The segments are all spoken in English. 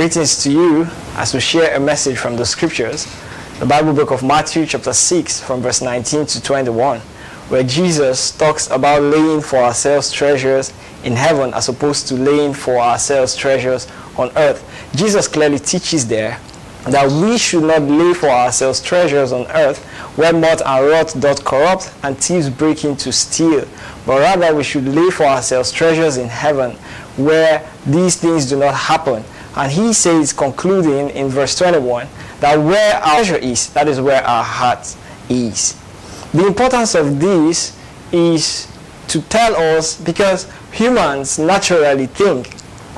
Greetings to you as we share a message from the scriptures, the Bible book of Matthew chapter 6 from verse 19 to 21, where Jesus talks about laying for ourselves treasures in heaven as opposed to laying for ourselves treasures on earth. Jesus clearly teaches there that we should not lay for ourselves treasures on earth where moth and rot doth corrupt and thieves break in to steal, but rather we should lay for ourselves treasures in heaven where these things do not happen. And he says, concluding in verse 21, that where our treasure is, that is where our heart is. The importance of this is to tell us, because humans naturally think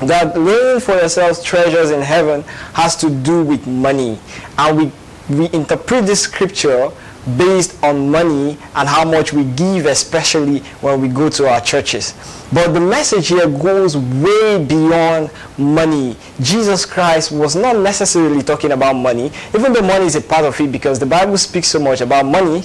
that laying for yourselves treasures in heaven has to do with money. And we interpret this scripture based on money and how much we give, especially when we go to our churches. But the message here goes way beyond money. Jesus Christ was not necessarily talking about money, even though money is a part of it, because the Bible speaks so much about money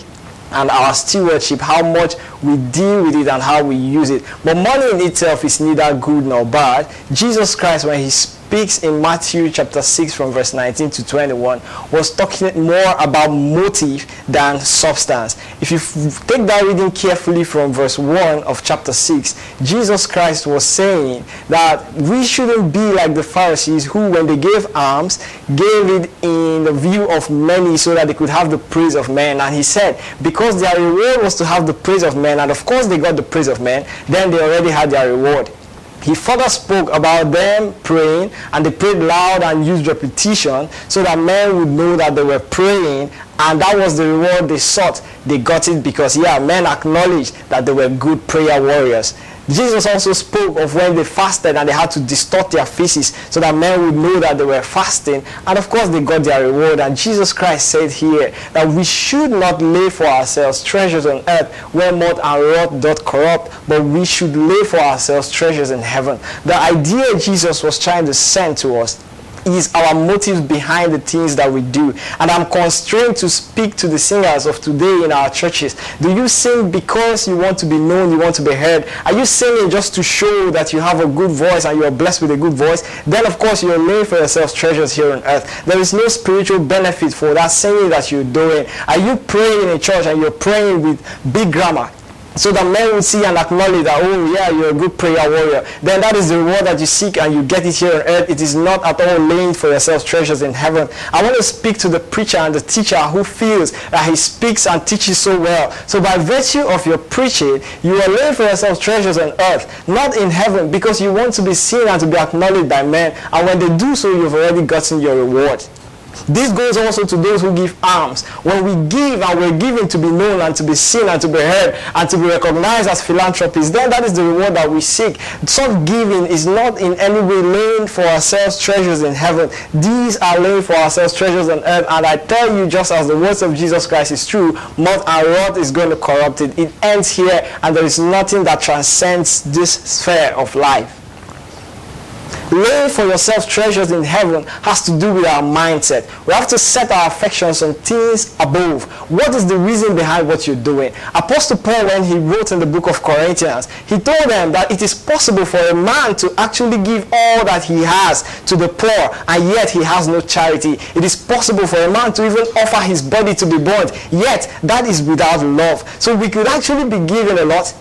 and our stewardship, how much we deal with it and how we use it. But money in itself is neither good nor bad. Jesus Christ, when he speaks in Matthew chapter 6 from verse 19 to 21, was talking more about motive than substance. If you take that reading carefully from verse 1 of chapter 6, Jesus Christ was saying that we shouldn't be like the Pharisees who, when they gave alms, gave it in the view of many so that they could have the praise of men. And he said, because their reward was to have the praise of men, and of course they got the praise of men, then they already had their reward. He further spoke about them praying, and they prayed loud and used repetition so that men would know that they were praying, and that was the reward they sought. They got it because, men acknowledged that they were good prayer warriors. Jesus also spoke of when they fasted and they had to distort their faces so that men would know that they were fasting, and of course they got their reward. And Jesus Christ said here that we should not lay for ourselves treasures on earth where moth and rot doth corrupt, but we should lay for ourselves treasures in heaven. The idea Jesus was trying to send to us is our motives behind the things that we do. And I'm constrained to speak to the singers of today in our churches. Do you sing because you want to be known, you want to be heard? Are you singing just to show that you have a good voice and you are blessed with a good voice? Then of course you're laying for yourselves treasures here on earth. There is no spiritual benefit for that singing that you're doing. Are you praying in a church and you're praying with big grammar so that men will see and acknowledge that, oh yeah, you're a good prayer warrior? Then that is the reward that you seek and you get it here on earth. It is not at all laying for yourselves treasures in heaven. I want to speak to the preacher and the teacher who feels that he speaks and teaches so well. So by virtue of your preaching, you are laying for yourselves treasures on earth, not in heaven, because you want to be seen and to be acknowledged by men. And when they do so, you've already gotten your reward. This goes also to those who give alms. When we give and we're giving to be known and to be seen and to be heard and to be recognized as philanthropists, then that is the reward that we seek. Such giving is not in any way laying for ourselves treasures in heaven. These are laying for ourselves treasures on earth. And I tell you, just as the words of Jesus Christ is true, moth and rot is going to corrupt it. It ends here, and there is nothing that transcends this sphere of life. Laying for yourself treasures in heaven has to do with our mindset. We have to set our affections on things above. What is the reason behind what you're doing? Apostle Paul, when he wrote in the book of Corinthians, he told them that it is possible for a man to actually give all that he has to the poor, and yet he has no charity. It is possible for a man to even offer his body to be burned, yet that is without love. So we could actually be given a lot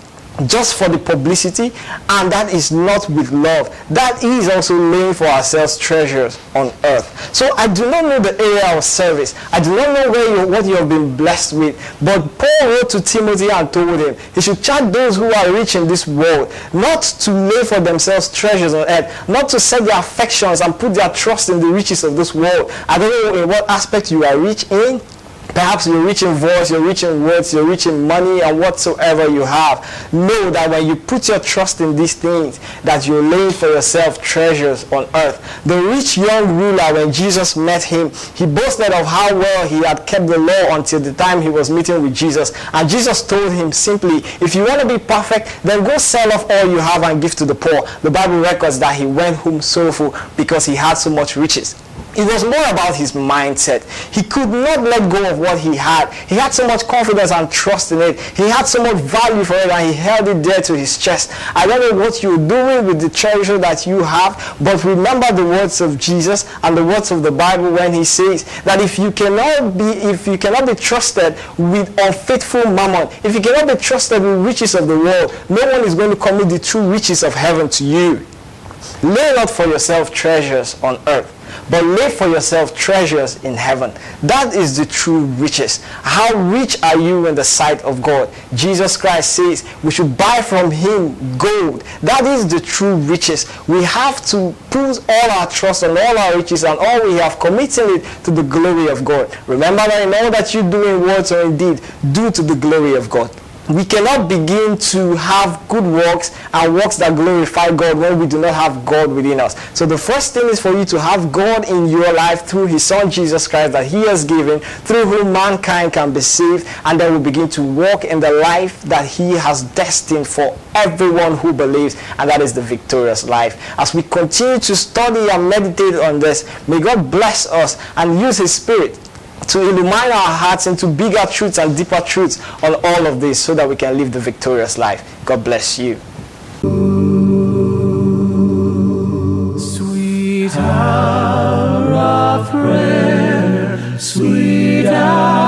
just for the publicity, and that is not with love. That is also laying for ourselves treasures on earth. So I do not know the area of service. I do not know what you have been blessed with. But Paul wrote to Timothy and told him he should charge those who are rich in this world not to lay for themselves treasures on earth, not to set their affections and put their trust in the riches of this world. I don't know in what aspect you are rich in. Perhaps you're rich in voice, you're rich in words, you're rich in money, and whatsoever you have. Know that when you put your trust in these things, that you're laying for yourself treasures on earth. The rich young ruler, when Jesus met him, he boasted of how well he had kept the law until the time he was meeting with Jesus. And Jesus told him simply, if you want to be perfect, then go sell off all you have and give to the poor. The Bible records that he went home sorrowful because he had so much riches. It was more about his mindset. He could not let go of what he had. He had so much confidence and trust in it. He had so much value for it, and he held it dear to his chest. I don't know what you're doing with the treasure that you have, but remember the words of Jesus and the words of the Bible when he says that if you cannot be trusted with unfaithful mammon, if you cannot be trusted with riches of the world, no one is going to commit the true riches of heaven to you. Lay not for yourself treasures on earth, but lay for yourself treasures in heaven. That is the true riches. How rich are you in the sight of God? Jesus Christ says we should buy from him gold. That is the true riches. We have to put all our trust on all our riches and all we have, committing it to the glory of God. Remember that in all that you do in words or in deed, do to the glory of God. We cannot begin to have good works and works that glorify God when we do not have God within us. So the first thing is for you to have God in your life through his son Jesus Christ that he has given, through whom mankind can be saved, and then we begin to walk in the life that he has destined for everyone who believes, and that is the victorious life. As we continue to study and meditate on this, may God bless us and use his Spirit to illumine our hearts into bigger truths and deeper truths on all of this so that we can live the victorious life. God bless you. Sweet hour of prayer, sweet hour.